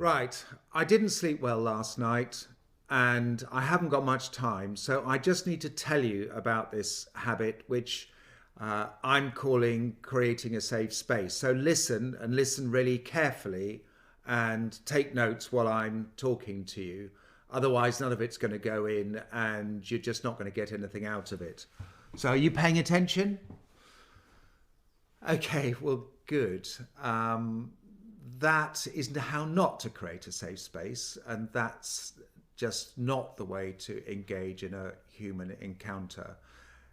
Right, I didn't sleep well last night and I haven't got much time, so I just need to tell you about this habit which I'm calling creating a safe space. So listen and listen really carefully and take notes while I'm talking to you. Otherwise, none of it's going to go in and you're just not going to get anything out of it. So, are you paying attention? Okay, well, good. That is how not to create a safe space, and that's just not the way to engage in a human encounter.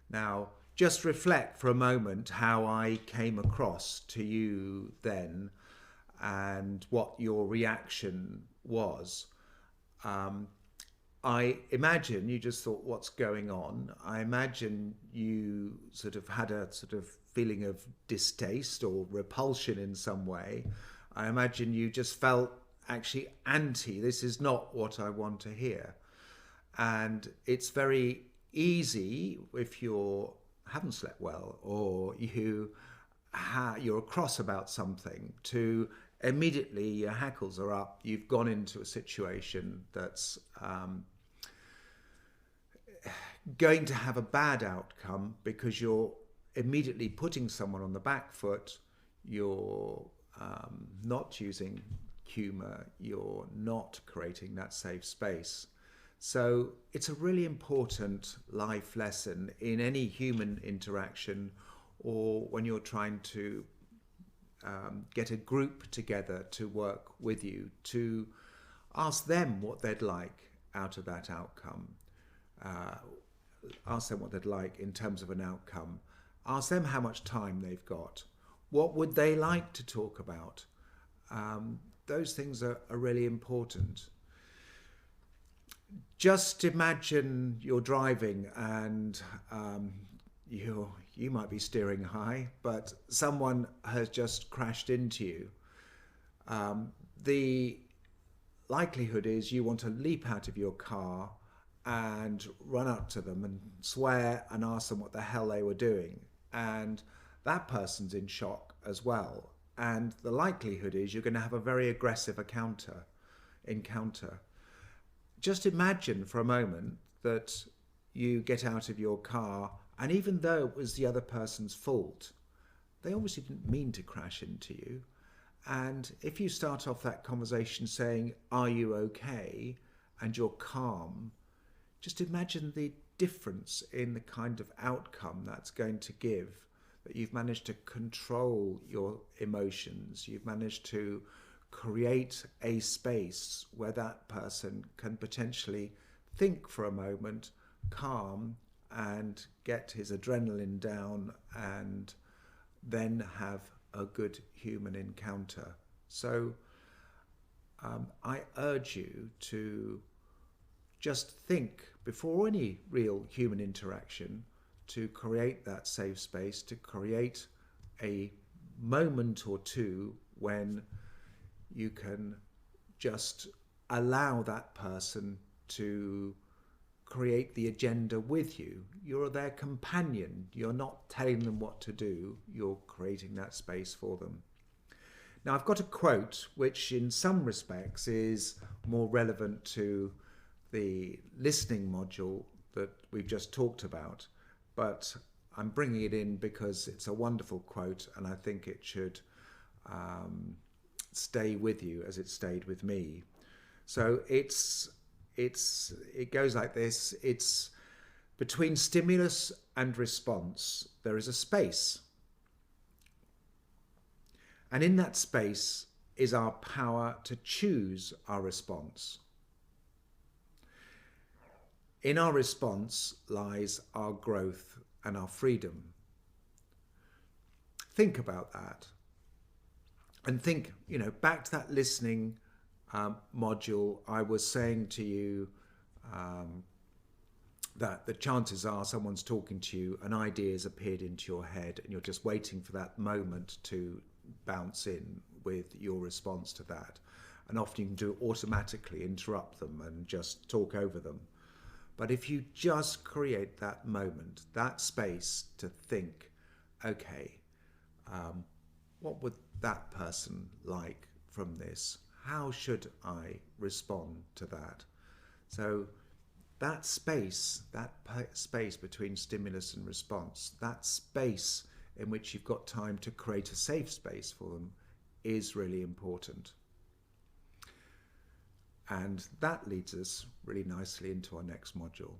Now, just reflect for a moment how I came across to you then and what your reaction was. Um, I imagine you just thought, what's going on? I imagine you sort of had a sort of feeling of distaste or repulsion in some way. I imagine you just felt actually anti, this is not what I want to hear. And it's very easy if you haven't slept well or you're cross about something to immediately your hackles are up. You've gone into a situation that's going to have a bad outcome because you're immediately putting someone on the back foot. You're not using humor. You're not creating that safe space. So it's a really important life lesson in any human interaction or when you're trying to get a group together to work with you, to ask them what they'd like out of that outcome. Uh, Ask them what they'd like in terms of an outcome. Ask them how much time they've got. What would they like to talk about? Those things are really important. Just imagine you're driving and you might be steering high, but someone has just crashed into you. The likelihood is you want to leap out of your car and run up to them and swear and ask them what the hell they were doing. And that person's in shock as well. And the likelihood is you're going to have a very aggressive encounter. Just imagine for a moment that you get out of your car and even though it was the other person's fault, they obviously didn't mean to crash into you. And if you start off that conversation saying, "Are you okay?" and you're calm, just imagine the difference in the kind of outcome that's going to give, that you've managed to control your emotions, you've managed to create a space where that person can potentially think for a moment, calm, and get his adrenaline down and then have a good human encounter. So I urge you to just think before any real human interaction to create that safe space, to create a moment or two when you can just allow that person to create the agenda with you. You're their companion. You're not telling them what to do. You're creating that space for them. Now, I've got a quote which in some respects is more relevant to the listening module that we've just talked about, but I'm bringing it in because it's a wonderful quote and I think it should stay with you as it stayed with me. So it goes like this. It's between stimulus and response, there is a space. And in that space is our power to choose our response. In our response lies our growth and our freedom. Think about that. And think, back to that listening module, I was saying to you that the chances are someone's talking to you, an idea has appeared into your head and you're just waiting for that moment to bounce in with your response to that. And often you can do it automatically, interrupt them and just talk over them. But if you just create that moment, that space to think, okay, what would that person like from this? how should I respond to that? So that space, space between stimulus and response, that space in which you've got time to create a safe space for them, is really important. And that leads us really nicely into our next module.